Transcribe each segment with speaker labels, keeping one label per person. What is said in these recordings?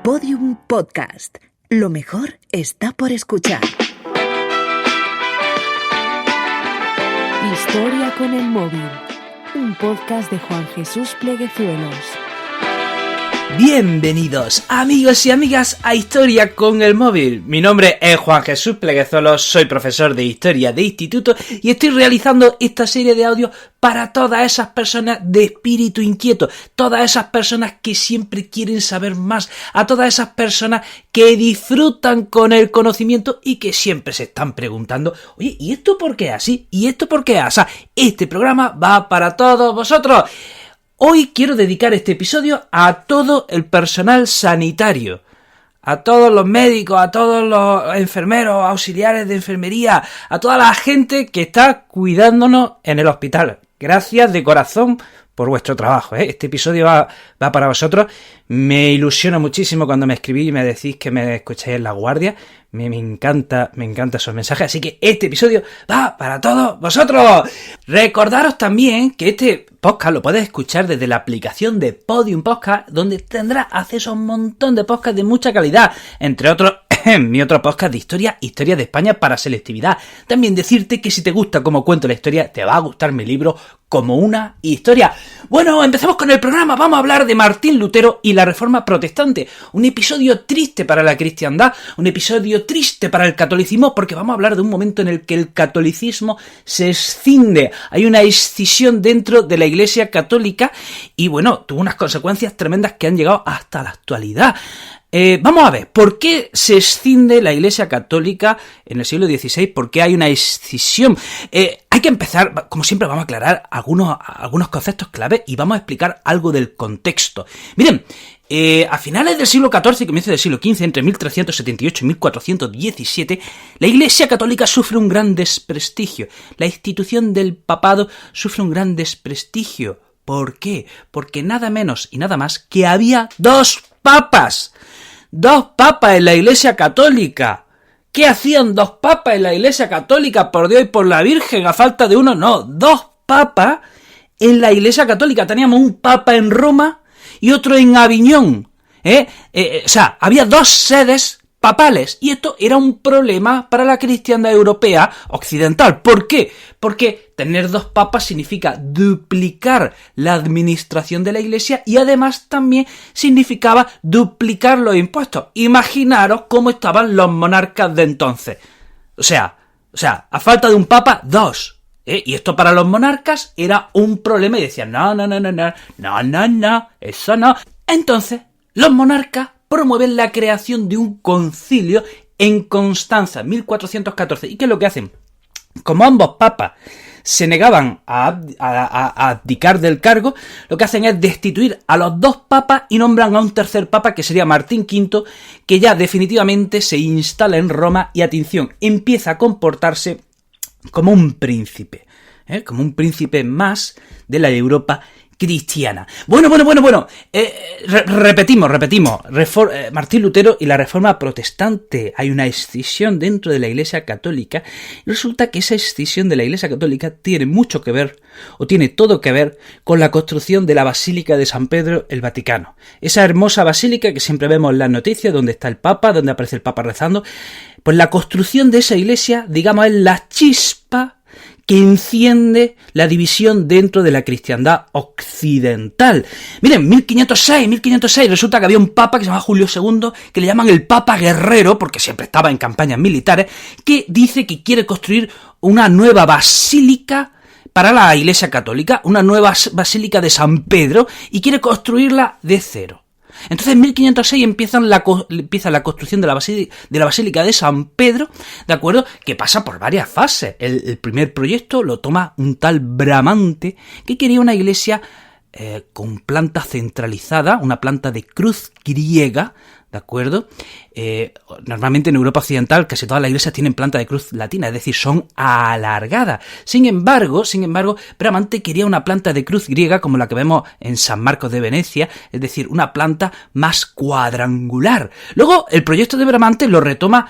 Speaker 1: Podium Podcast. Lo mejor está por escuchar.
Speaker 2: Historia con el móvil. Un podcast de Juan Jesús Pleguezuelos.
Speaker 3: Bienvenidos amigos y amigas a Historia con el móvil. Mi nombre es Juan Jesús Pleguezuelos, soy profesor de Historia de Instituto y estoy realizando esta serie de audios para todas esas personas de espíritu inquieto, todas esas personas que siempre quieren saber más, a todas esas personas que disfrutan con el conocimiento y que siempre se están preguntando, oye, ¿y esto por qué es así? ¿Y esto por qué es así? Este programa va para todos vosotros. Hoy quiero dedicar este episodio a todo el personal sanitario, a todos los médicos, a todos los enfermeros, auxiliares de enfermería, a toda la gente que está cuidándonos en el hospital. Gracias de corazón por vuestro trabajo, ¿eh? Este episodio va para vosotros. Me ilusiona muchísimo cuando me escribís y me decís que me escucháis en La Guardia. Me encanta esos mensajes, así que este episodio va para todos vosotros. Recordaros también que este podcast lo puedes escuchar desde la aplicación de Podium Podcast, donde tendrás acceso a un montón de podcasts de mucha calidad, entre otros mi otro podcast de historia de España para selectividad. También decirte que si te gusta cómo cuento la historia, te va a gustar mi libro Como una historia. Bueno, empezamos con el programa. Vamos a hablar de Martín Lutero y la Reforma Protestante. Un episodio triste para la cristiandad, un episodio triste para el catolicismo, porque vamos a hablar de un momento en el que el catolicismo se escinde. Hay una escisión dentro de la Iglesia Católica y, bueno, tuvo unas consecuencias tremendas que han llegado hasta la actualidad. Vamos a ver, ¿por qué se escinde la Iglesia Católica en el siglo XVI? ¿Por qué hay una escisión? Hay que empezar, como siempre vamos a aclarar algunos conceptos clave y vamos a explicar algo del contexto. Miren, a finales del siglo XIV y comienzo del siglo XV, entre 1378 y 1417, la Iglesia Católica sufre un gran desprestigio. La institución del papado sufre un gran desprestigio. ¿Por qué? Porque nada menos y nada más que había dos papas. Dos papas en la Iglesia Católica. ¿Qué hacían dos papas en la Iglesia Católica? Por Dios y por la Virgen, a falta de uno, no. Dos papas en la Iglesia Católica. Teníamos un papa en Roma y otro en Aviñón. O sea, había dos sedes papales. Y esto era un problema para la cristiandad europea occidental. ¿Por qué? Porque tener dos papas significa duplicar la administración de la Iglesia y además también significaba duplicar los impuestos. Imaginaros cómo estaban los monarcas de entonces. O sea, a falta de un papa, dos. Y esto para los monarcas era un problema y decían, no, eso no. Entonces, los monarcas promueven la creación de un concilio en Constanza, 1414. ¿Y qué es lo que hacen? Como ambos papas se negaban a abdicar del cargo, lo que hacen es destituir a los dos papas y nombran a un tercer papa que sería Martín V, que ya definitivamente se instala en Roma y, atención, empieza a comportarse como un príncipe, más de la Europa cristiana. Bueno. Repetimos. Martín Lutero y la Reforma Protestante. Hay una escisión dentro de la Iglesia Católica y resulta que esa escisión de la Iglesia Católica tiene mucho que ver, o tiene todo que ver, con la construcción de la Basílica de San Pedro, el Vaticano. Esa hermosa basílica que siempre vemos en las noticias, donde está el Papa, donde aparece el Papa rezando. Pues la construcción de esa iglesia, digamos, es la chispa que enciende la división dentro de la cristiandad occidental. Miren, 1506, resulta que había un papa que se llama Julio II, que le llaman el Papa Guerrero, porque siempre estaba en campañas militares, que dice que quiere construir una nueva basílica para la Iglesia Católica, una nueva basílica de San Pedro, y quiere construirla de cero. Entonces en 1506 empieza la construcción de la Basílica de San Pedro, ¿de acuerdo? Que pasa por varias fases. El primer proyecto lo toma un tal Bramante, que quería una iglesia con planta centralizada, una planta de cruz griega, ¿de acuerdo? Normalmente en Europa Occidental casi todas las iglesias tienen planta de cruz latina, es decir, son alargadas. Sin embargo, Bramante quería una planta de cruz griega como la que vemos en San Marcos de Venecia, es decir, una planta más cuadrangular. Luego, el proyecto de Bramante lo toma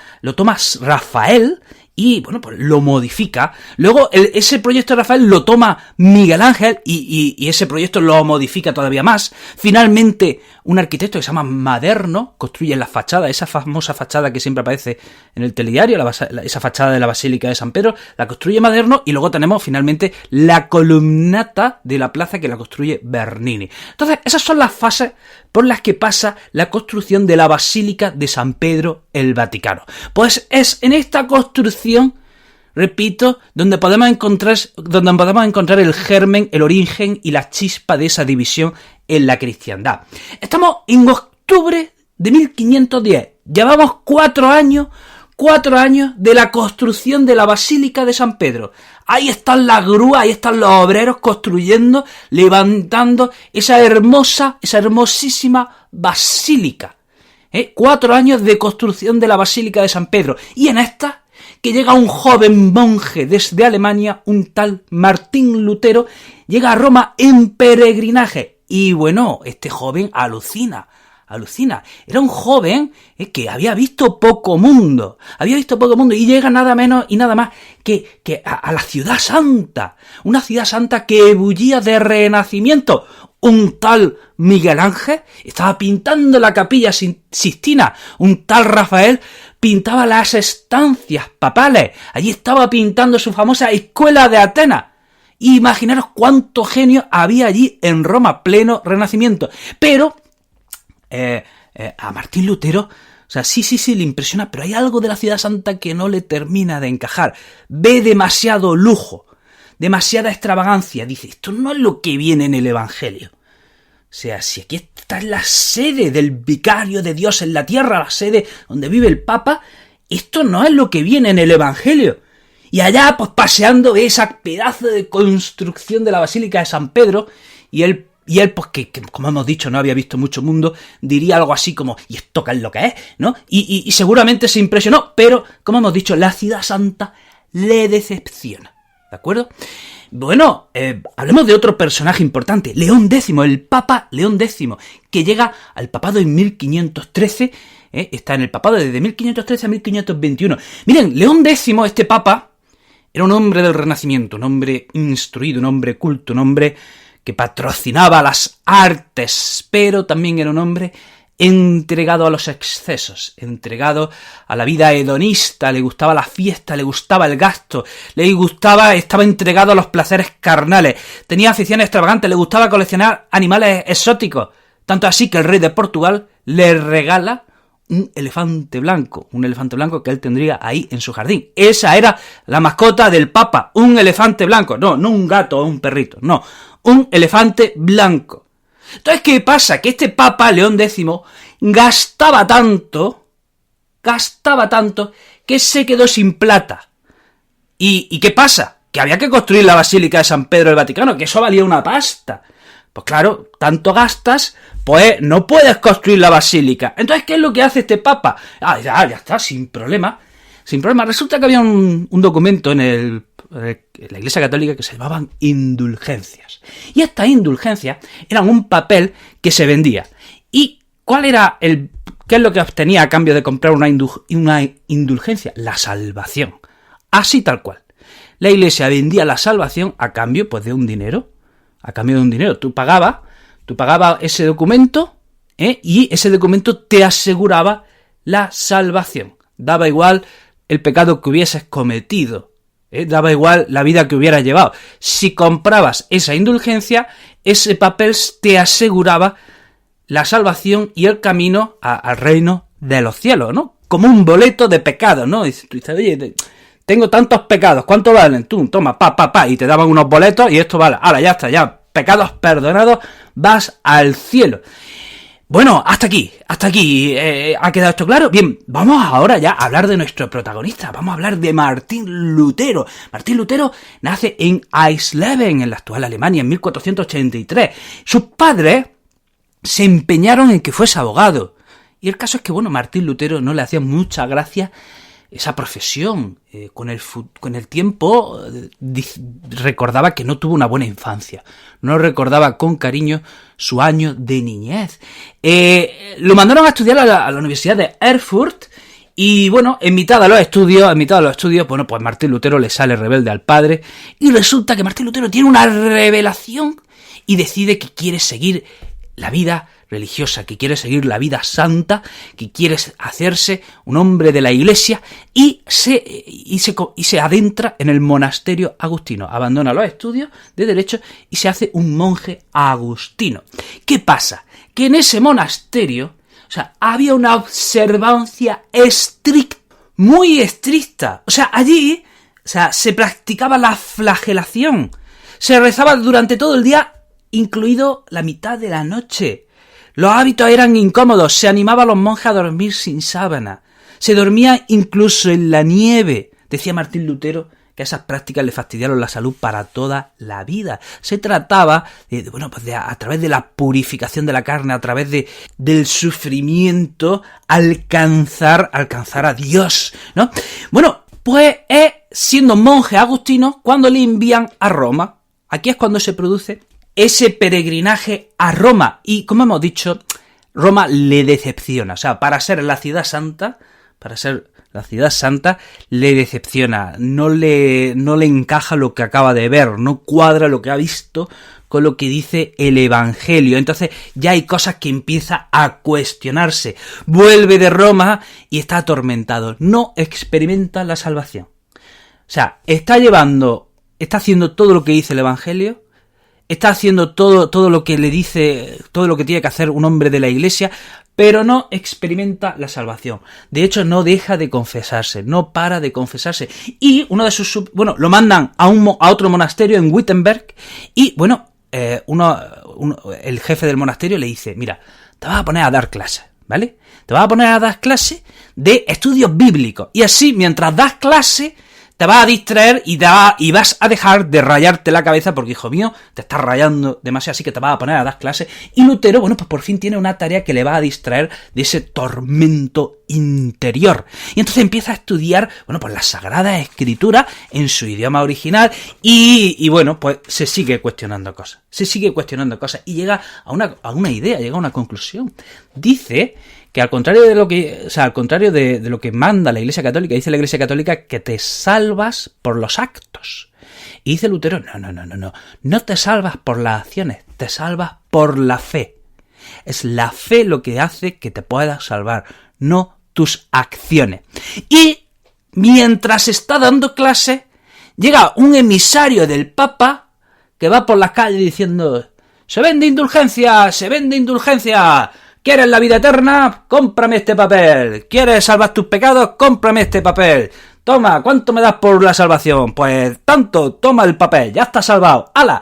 Speaker 3: Rafael y bueno, pues lo modifica. Luego ese proyecto de Rafael lo toma Miguel Ángel y ese proyecto lo modifica todavía más. Finalmente, un arquitecto que se llama Maderno construye la fachada, esa famosa fachada que siempre aparece en el telediario, esa fachada de la Basílica de San Pedro, la construye Maderno, y luego tenemos finalmente la columnata de la plaza que la construye Bernini. Entonces, esas son las fases por las que pasa la construcción de la Basílica de San Pedro el Vaticano. Pues es en esta construcción, repito, donde podemos encontrar el germen, el origen y la chispa de esa división en la cristiandad. Estamos en octubre de 1510. Llevamos 4 años de la construcción de la Basílica de San Pedro. Ahí están las grúas, ahí están los obreros construyendo, levantando esa hermosísima basílica. 4 años de construcción de la Basílica de San Pedro. Y en esta, que llega un joven monje desde Alemania, un tal Martín Lutero, llega a Roma en peregrinaje. Y bueno, este joven alucina. Era un joven que había visto poco mundo, y llega nada menos y nada más que a la ciudad santa, una ciudad santa que ebullía de renacimiento. Un tal Miguel Ángel estaba pintando la capilla Sixtina, un tal Rafael pintaba las estancias papales, allí estaba pintando su famosa escuela de Atenas. Imaginaros cuánto genio había allí en Roma, pleno renacimiento. Pero a Martín Lutero, o sea, sí, le impresiona, pero hay algo de la ciudad santa que no le termina de encajar. Ve demasiado lujo, demasiada extravagancia. Dice, esto no es lo que viene en el Evangelio. O sea, si aquí está la sede del vicario de Dios en la tierra, la sede donde vive el Papa, esto no es lo que viene en el Evangelio. Y allá, pues paseando, ve esa pedazo de construcción de la Basílica de San Pedro, y él, pues que como hemos dicho, no había visto mucho mundo, diría algo así como, ¿y esto qué es lo que es? ¿No? Y seguramente se impresionó, pero, como hemos dicho, la ciudad santa le decepciona. ¿De acuerdo? Bueno, hablemos de otro personaje importante, León X, el Papa León X, que llega al papado en 1513, está en el papado desde 1513 a 1521. Miren, León X, este Papa, era un hombre del Renacimiento, un hombre instruido, un hombre culto, un hombre que patrocinaba las artes, pero también era un hombre entregado a los excesos, entregado a la vida hedonista, le gustaba la fiesta, le gustaba el gasto, estaba entregado a los placeres carnales, tenía aficiones extravagantes, le gustaba coleccionar animales exóticos, tanto así que el rey de Portugal le regala un elefante blanco que él tendría ahí en su jardín. Esa era la mascota del Papa, un elefante blanco, no un gato o un perrito, no, un elefante blanco. Entonces, ¿qué pasa? Que este Papa León X gastaba tanto que se quedó sin plata. ¿Y qué pasa? Que había que construir la Basílica de San Pedro del Vaticano, que eso valía una pasta. Pues claro, tanto gastas, pues no puedes construir la basílica. Entonces, ¿qué es lo que hace este Papa? Ya está, sin problema. Resulta que había un documento en la Iglesia Católica que se llamaban indulgencias. Y estas indulgencias eran un papel que se vendía. ¿Y qué es lo que obtenía a cambio de comprar una indulgencia? La salvación. Así tal cual. La Iglesia vendía la salvación a cambio, pues, de un dinero. A cambio de un dinero. Tú pagabas ese documento, y ese documento te aseguraba la salvación. Daba igual el pecado que hubieses cometido, daba igual la vida que hubieras llevado. Si comprabas esa indulgencia, ese papel te aseguraba la salvación y el camino al reino de los cielos, ¿no? Como un boleto de pecado, ¿no? Y tú dices, oye, tengo tantos pecados, ¿cuánto valen? Tú, toma, y te daban unos boletos y esto vale. Ahora ya está, ya, pecados perdonados, vas al cielo. Bueno, hasta aquí, ¿ha quedado esto claro? Bien, vamos ahora ya a hablar de nuestro protagonista, vamos a hablar de Martín Lutero. Martín Lutero nace en Eisleben, en la actual Alemania, en 1483. Sus padres se empeñaron en que fuese abogado. Y el caso es que, bueno, Martín Lutero no le hacía mucha gracia esa profesión. Con el tiempo recordaba que no tuvo una buena infancia, no recordaba con cariño su año de niñez. Lo mandaron a estudiar a la Universidad de Erfurt Y bueno, en mitad de los estudios, bueno, pues Martín Lutero le sale rebelde al padre y resulta que Martín Lutero tiene una revelación y decide que quiere seguir la vida religiosa, que quiere seguir la vida santa, que quiere hacerse un hombre de la iglesia y se adentra en el monasterio agustino, abandona los estudios de derecho y se hace un monje agustino. ¿Qué pasa? Que en ese monasterio, o sea, había una observancia estricta, muy estricta. O sea, allí, se practicaba la flagelación, se rezaba durante todo el día, incluido la mitad de la noche. Los hábitos eran incómodos, se animaba a los monjes a dormir sin sábana, se dormía incluso en la nieve. Decía Martín Lutero que esas prácticas le fastidiaron la salud para toda la vida. Se trataba a través de la purificación de la carne, a través del sufrimiento, alcanzar a Dios, ¿no? Bueno, pues es siendo monje agustino cuando le envían a Roma. Aquí es cuando se produce ese peregrinaje a Roma. Y como hemos dicho, Roma le decepciona. O sea, para ser la ciudad santa, le decepciona. No le encaja lo que acaba de ver. No cuadra lo que ha visto con lo que dice el Evangelio. Entonces ya hay cosas que empieza a cuestionarse. Vuelve de Roma y está atormentado. No experimenta la salvación. O sea, está haciendo todo lo que dice el Evangelio. Está haciendo todo lo que le dice, todo lo que tiene que hacer un hombre de la iglesia, pero no experimenta la salvación. De hecho, no deja de confesarse, no para de confesarse. Y uno de sus, lo mandan a otro monasterio en Wittenberg y, el jefe del monasterio le dice, mira, te vas a poner a dar clases, ¿vale? Te vas a poner a dar clases de estudios bíblicos. Y así, mientras das clases, te vas a distraer y vas a dejar de rayarte la cabeza porque, hijo mío, te estás rayando demasiado, así que te vas a poner a dar clases. Y Lutero, pues por fin tiene una tarea que le va a distraer de ese tormento interior. Y entonces empieza a estudiar, la Sagrada Escritura en su idioma original y pues se sigue cuestionando cosas. Y llega a una idea, llega a una conclusión. Dice que al contrario de lo que manda la Iglesia Católica, dice la Iglesia Católica que te salvas por los actos. Y dice Lutero, no te salvas por las acciones, te salvas por la fe. Es la fe lo que hace que te puedas salvar, no tus acciones. Y mientras está dando clase, llega un emisario del Papa que va por las calles diciendo, se vende indulgencia, ¿quieres la vida eterna? Cómprame este papel. ¿Quieres salvar tus pecados? Cómprame este papel. Toma, ¿cuánto me das por la salvación? Pues tanto, toma el papel, ya está salvado. ¡Hala!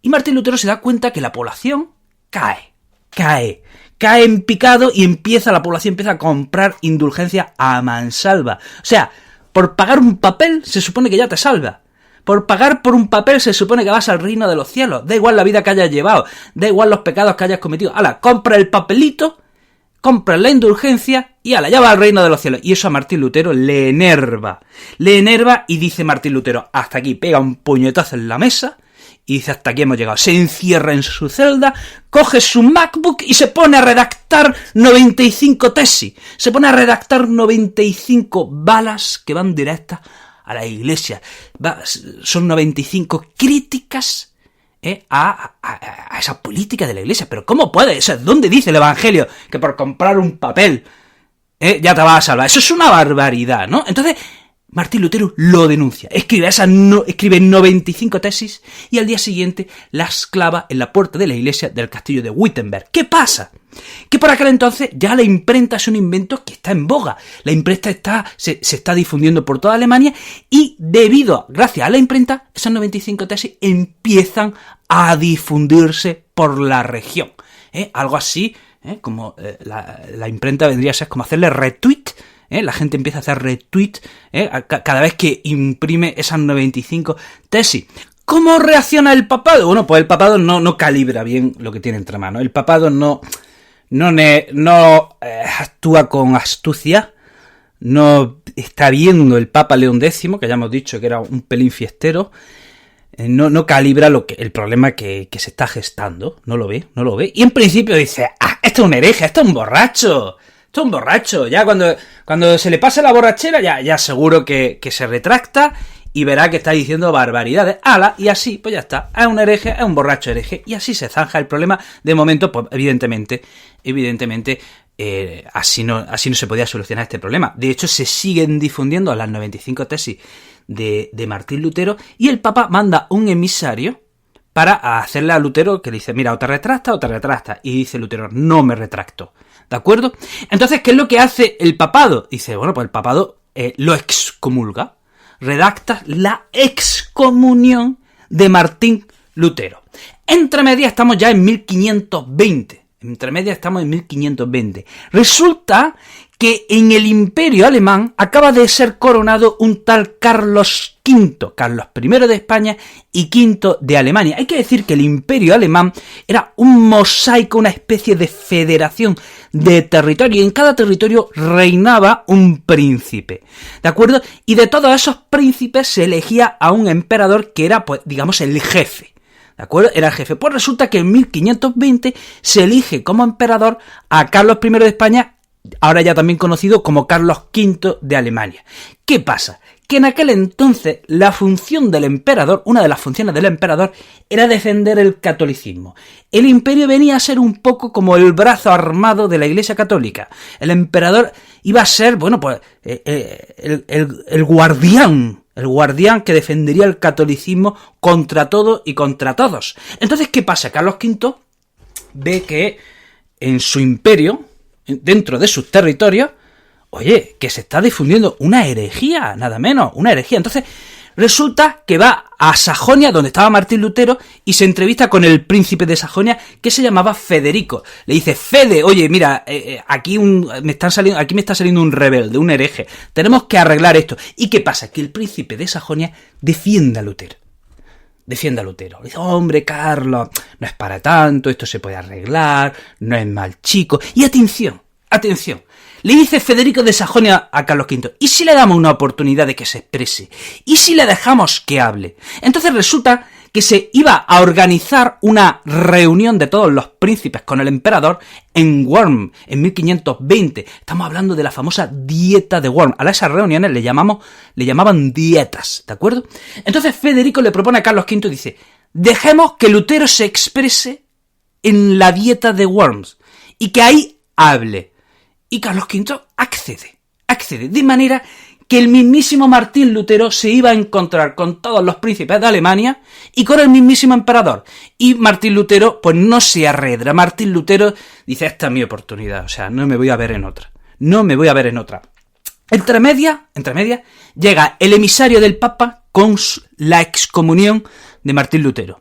Speaker 3: Y Martín Lutero se da cuenta que la población cae en picado y la población empieza a comprar indulgencia a mansalva. O sea, por pagar un papel se supone que ya te salva. Por pagar por un papel se supone que vas al reino de los cielos. Da igual la vida que hayas llevado, da igual los pecados que hayas cometido. ¡Hala! Compra el papelito, compra la indulgencia y ¡hala! Ya va al reino de los cielos. Y eso a Martín Lutero le enerva y dice Martín Lutero, hasta aquí, pega un puñetazo en la mesa y dice, hasta aquí hemos llegado. Se encierra en su celda, coge su MacBook y se pone a redactar 95 tesis. Se pone a redactar 95 balas que van directas a la iglesia. Son 95 críticas a esa política de la iglesia. Pero ¿cómo puede? O sea, ¿dónde dice el Evangelio que por comprar un papel ya te vas a salvar? Eso es una barbaridad, ¿no? Entonces Martín Lutero lo denuncia, escribe 95 tesis y al día siguiente las clava en la puerta de la iglesia del castillo de Wittenberg. ¿Qué pasa? Que por aquel entonces ya la imprenta es un invento que está en boga. La imprenta se está difundiendo por toda Alemania y gracias a la imprenta, esas 95 tesis empiezan a difundirse por la región. Algo así, como la imprenta vendría a ser como hacerle retweet. La gente empieza a hacer retweet cada vez que imprime esas 95 tesis. ¿Cómo reacciona el papado? Bueno, pues el papado no calibra bien lo que tiene entre manos. El papado no actúa con astucia. No está viendo el Papa León X, que ya hemos dicho que era un pelín fiestero. No calibra el problema que se está gestando. No lo ve. Y en principio dice, esto es un hereje, esto es un borracho. Esto es un borracho. Ya cuando se le pasa la borrachera, ya seguro que se retracta y verá que está diciendo barbaridades. ¡Hala! Y así, pues ya está. Es un hereje, es un borracho hereje. Y así se zanja el problema. De momento, pues evidentemente, así no se podía solucionar este problema. De hecho, se siguen difundiendo las 95 tesis de Martín Lutero y el Papa manda un emisario para hacerle a Lutero que le dice, mira, o te retracta. Y dice Lutero, no me retracto. ¿De acuerdo? Entonces, ¿qué es lo que hace el papado? Dice, bueno, pues el papado lo excomulga. Redacta la excomunión de Martín Lutero. Entre medias estamos ya en 1520. Resulta que en el Imperio Alemán acaba de ser coronado un tal Carlos V, Carlos I de España y V de Alemania. Hay que decir que el Imperio Alemán era un mosaico, una especie de federación de territorio, y en cada territorio reinaba un príncipe, ¿de acuerdo? Y de todos esos príncipes se elegía a un emperador que era, pues, digamos, el jefe. ¿De acuerdo? Era el jefe. Pues resulta que en 1520 se elige como emperador a Carlos I de España, ahora ya también conocido como Carlos V de Alemania. ¿Qué pasa? Que en aquel entonces la función del emperador, una de las funciones del emperador, era defender el catolicismo. El imperio venía a ser un poco como el brazo armado de la Iglesia Católica. El emperador iba a ser, bueno, pues, el guardián que defendería el catolicismo contra todo y contra todos. Entonces, ¿qué pasa? Carlos V ve que en su imperio, dentro de sus territorios, oye, que se está difundiendo una herejía, nada menos, una herejía. Entonces, resulta que va a Sajonia, donde estaba Martín Lutero, y se entrevista con el príncipe de Sajonia, que se llamaba Federico. Le dice, Fede, oye, mira, aquí me está saliendo un rebelde, un hereje. Tenemos que arreglar esto. ¿Y qué pasa? Que el príncipe de Sajonia defiende a Lutero. Dice, hombre, Carlos, no es para tanto, esto se puede arreglar, no es mal chico. Y atención, le dice Federico de Sajonia a Carlos V, ¿y si le damos una oportunidad de que se exprese? ¿Y si le dejamos que hable? Entonces resulta que se iba a organizar una reunión de todos los príncipes con el emperador en Worms, en 1520. Estamos hablando de la famosa dieta de Worms. A esas reuniones le llamaban dietas, ¿de acuerdo? Entonces Federico le propone a Carlos V y dice, dejemos que Lutero se exprese en la dieta de Worms y que ahí hable. Y Carlos V accede, de manera que el mismísimo Martín Lutero se iba a encontrar con todos los príncipes de Alemania y con el mismísimo emperador. Y Martín Lutero, pues no se arredra. Martín Lutero dice, esta es mi oportunidad, o sea, no me voy a ver en otra. Entre medias, llega el emisario del Papa con la excomunión de Martín Lutero.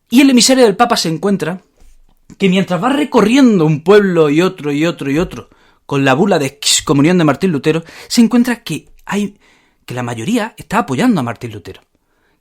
Speaker 3: Y el emisario del Papa se encuentra que mientras va recorriendo un pueblo y otro, con la bula de excomunión de Martín Lutero, se encuentra que la mayoría está apoyando a Martín Lutero.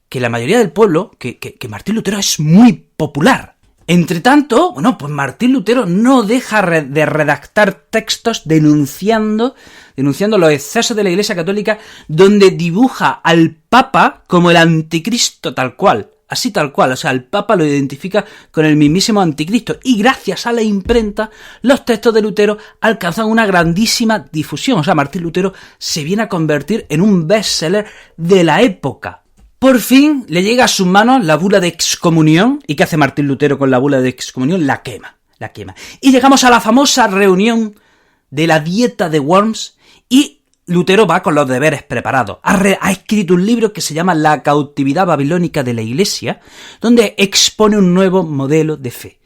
Speaker 3: Que la mayoría del pueblo, que Martín Lutero es muy popular. Entre tanto, bueno, pues Martín Lutero no deja de redactar textos denunciando los excesos de la Iglesia Católica, donde dibuja al Papa como el anticristo tal cual. Así tal cual, o sea, el Papa lo identifica con el mismísimo anticristo, y gracias a la imprenta los textos de Lutero alcanzan una grandísima difusión. O sea, Martín Lutero se viene a convertir en un bestseller de la época. Por fin le llega a sus manos la bula de excomunión. ¿Y qué hace Martín Lutero con la bula de excomunión? La quema. Y llegamos a la famosa reunión de la dieta de Worms, y Lutero va con los deberes preparados. Ha escrito un libro que se llama La cautividad babilónica de la Iglesia, donde expone un nuevo modelo de fe.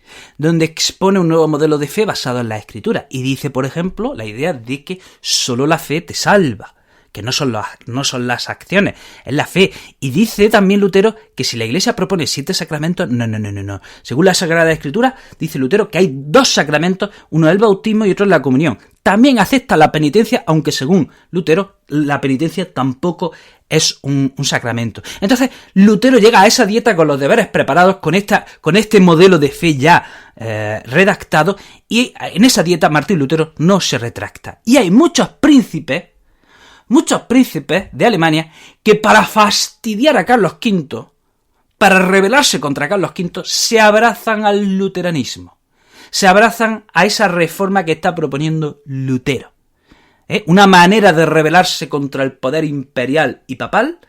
Speaker 3: Basado en la Escritura. Y dice, por ejemplo, la idea de que solo la fe te salva, que no son las acciones, es la fe. Y dice también Lutero que si la Iglesia propone 7 sacramentos, no. Según la Sagrada Escritura, dice Lutero que hay 2 sacramentos, uno es el bautismo y otro es la comunión. También acepta la penitencia, aunque según Lutero, la penitencia tampoco es un sacramento. Entonces, Lutero llega a esa dieta con los deberes preparados, con este modelo de fe ya redactado, y en esa dieta Martín Lutero no se retracta. Y hay muchos príncipes de Alemania que, para fastidiar a Carlos V, para rebelarse contra Carlos V, se abrazan al luteranismo. se abrazan a esa reforma que está proponiendo Lutero. Una manera de rebelarse contra el poder imperial y papal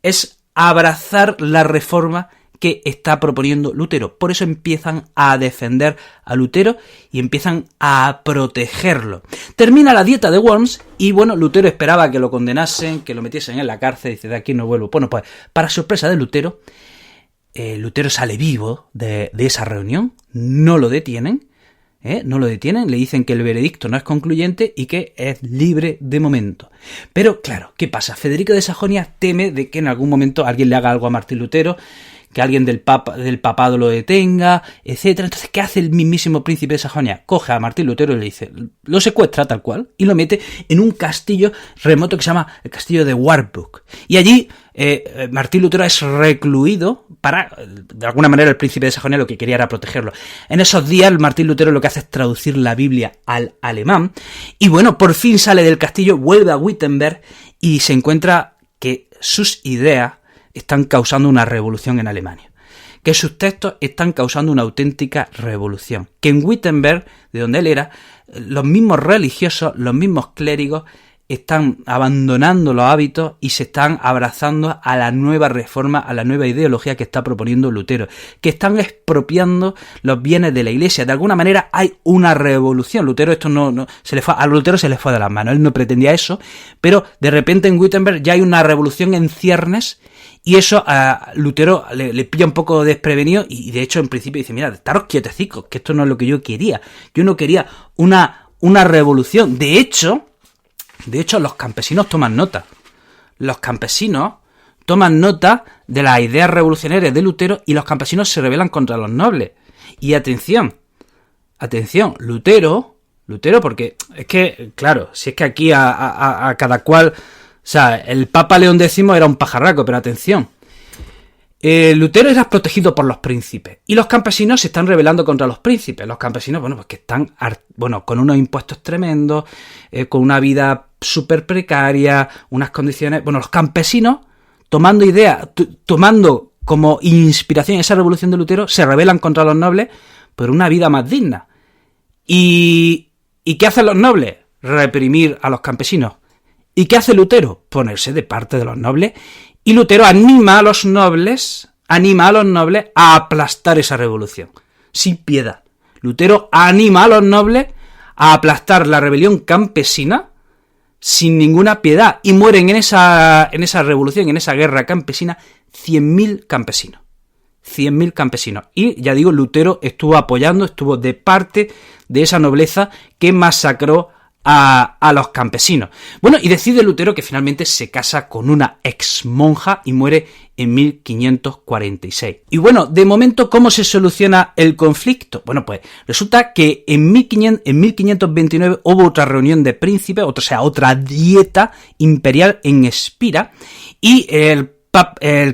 Speaker 3: es abrazar la reforma que está proponiendo Lutero. Por eso empiezan a defender a Lutero y empiezan a protegerlo. Termina la dieta de Worms y bueno, Lutero esperaba que lo condenasen, que lo metiesen en la cárcel, y dice, de aquí no vuelvo. Bueno, pues para sorpresa de Lutero, Lutero sale vivo de esa reunión, no lo detienen, le dicen que el veredicto no es concluyente y que es libre de momento. Pero claro, ¿qué pasa? Federico de Sajonia teme de que en algún momento alguien le haga algo a Martín Lutero, que alguien del papado lo detenga, etcétera. Entonces, ¿qué hace el mismísimo príncipe de Sajonia? Coge a Martín Lutero y le dice, lo secuestra tal cual, y lo mete en un castillo remoto que se llama el castillo de Wartburg. Y allí Martín Lutero es recluido para, de alguna manera, el príncipe de Sajonia lo que quería era protegerlo. En esos días, Martín Lutero lo que hace es traducir la Biblia al alemán, y bueno, por fin sale del castillo, vuelve a Wittenberg, y se encuentra que sus ideas están causando una revolución en Alemania, que sus textos están causando una auténtica revolución, que en Wittenberg, de donde él era, los mismos religiosos, los mismos clérigos están abandonando los hábitos y se están abrazando a la nueva reforma, a la nueva ideología que está proponiendo Lutero, que están expropiando los bienes de la Iglesia. De alguna manera hay una revolución. Lutero a Lutero se le fue de las manos, él no pretendía eso, pero de repente en Wittenberg ya hay una revolución en ciernes. Y eso a Lutero le pilla un poco desprevenido y de hecho en principio dice, mira, estaros quietecicos, que esto no es lo que yo quería. Yo no quería una revolución. De hecho, los campesinos toman nota. Los campesinos toman nota de las ideas revolucionarias de Lutero y los campesinos se rebelan contra los nobles. Y atención, Lutero, porque es que, claro, si es que aquí a cada cual... O sea, el Papa León X era un pajarraco, pero atención. Lutero era protegido por los príncipes y los campesinos se están rebelando contra los príncipes. Los campesinos, pues que están con unos impuestos tremendos, con una vida súper precaria, unas condiciones... Bueno, los campesinos, tomando como inspiración esa revolución de Lutero, se rebelan contra los nobles por una vida más digna. ¿Y qué hacen los nobles? Reprimir a los campesinos. ¿Y qué hace Lutero? Ponerse de parte de los nobles. Y Lutero anima a los nobles a aplastar esa revolución. Sin piedad. Lutero anima a los nobles a aplastar la rebelión campesina sin ninguna piedad. Y mueren en esa revolución, en esa guerra campesina, 100.000 campesinos. 100.000 campesinos. Y ya digo, Lutero estuvo de parte de esa nobleza que masacró a los campesinos. Bueno, y decide Lutero que finalmente se casa con una ex monja y muere en 1546. Y bueno, de momento, ¿cómo se soluciona el conflicto? Bueno, pues resulta que en 1529 hubo otra reunión de príncipes, otra dieta imperial en Espira, y el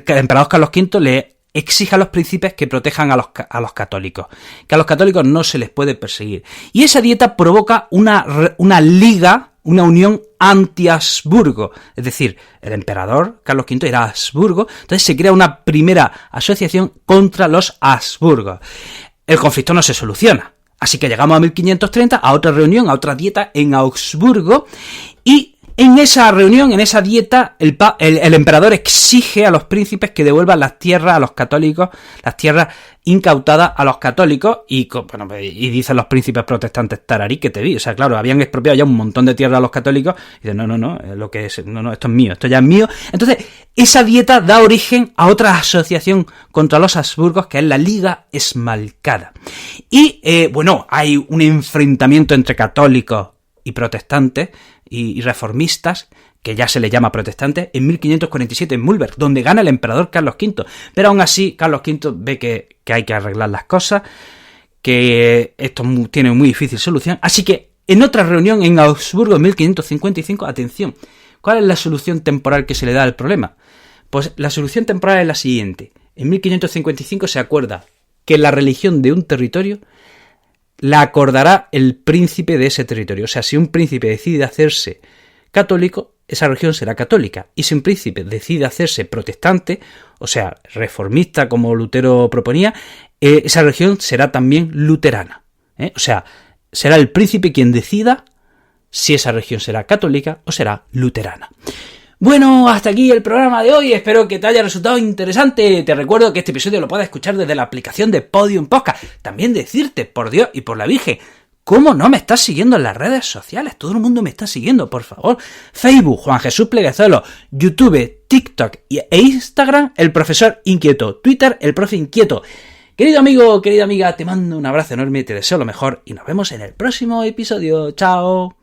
Speaker 3: emperador Carlos V le exige a los príncipes que protejan a los católicos, que a los católicos no se les puede perseguir. Y esa dieta provoca una liga, una unión anti-Habsburgo, es decir, el emperador Carlos V era Habsburgo, entonces se crea una primera asociación contra los Habsburgos. El conflicto no se soluciona, así que llegamos a 1530 a otra reunión, a otra dieta en Augsburgo, y en esa reunión, en esa dieta, el emperador exige a los príncipes que devuelvan las tierras a los católicos, las tierras incautadas a los católicos, y dicen los príncipes protestantes, tararí que te vi, o sea, claro, habían expropiado ya un montón de tierra a los católicos, y dicen, esto es mío, esto ya es mío. Entonces, esa dieta da origen a otra asociación contra los Habsburgos, que es la Liga Esmalcada. Y, hay un enfrentamiento entre católicos y protestantes, y reformistas, que ya se le llama protestantes, en 1547 en Mühlberg, donde gana el emperador Carlos V. Pero aún así, Carlos V ve que hay que arreglar las cosas, que esto tiene muy difícil solución. Así que, en otra reunión en Augsburgo en 1555, atención, ¿cuál es la solución temporal que se le da al problema? Pues la solución temporal es la siguiente. En 1555 se acuerda que la religión de un territorio la acordará el príncipe de ese territorio. O sea, si un príncipe decide hacerse católico, esa religión será católica. Y si un príncipe decide hacerse protestante, o sea, reformista como Lutero proponía, esa religión será también luterana. O sea, será el príncipe quien decida si esa religión será católica o será luterana. Bueno, hasta aquí el programa de hoy, espero que te haya resultado interesante. Te recuerdo que este episodio lo puedes escuchar desde la aplicación de Podium Podcast. También decirte, por Dios y por la Virgen, ¿cómo no me estás siguiendo en las redes sociales? Todo el mundo me está siguiendo, por favor. Facebook, Juan Jesús Pleguezolo, YouTube, TikTok e Instagram, el profesor inquieto, Twitter, el profe inquieto. Querido amigo, querida amiga, te mando un abrazo enorme, te deseo lo mejor y nos vemos en el próximo episodio. ¡Chao!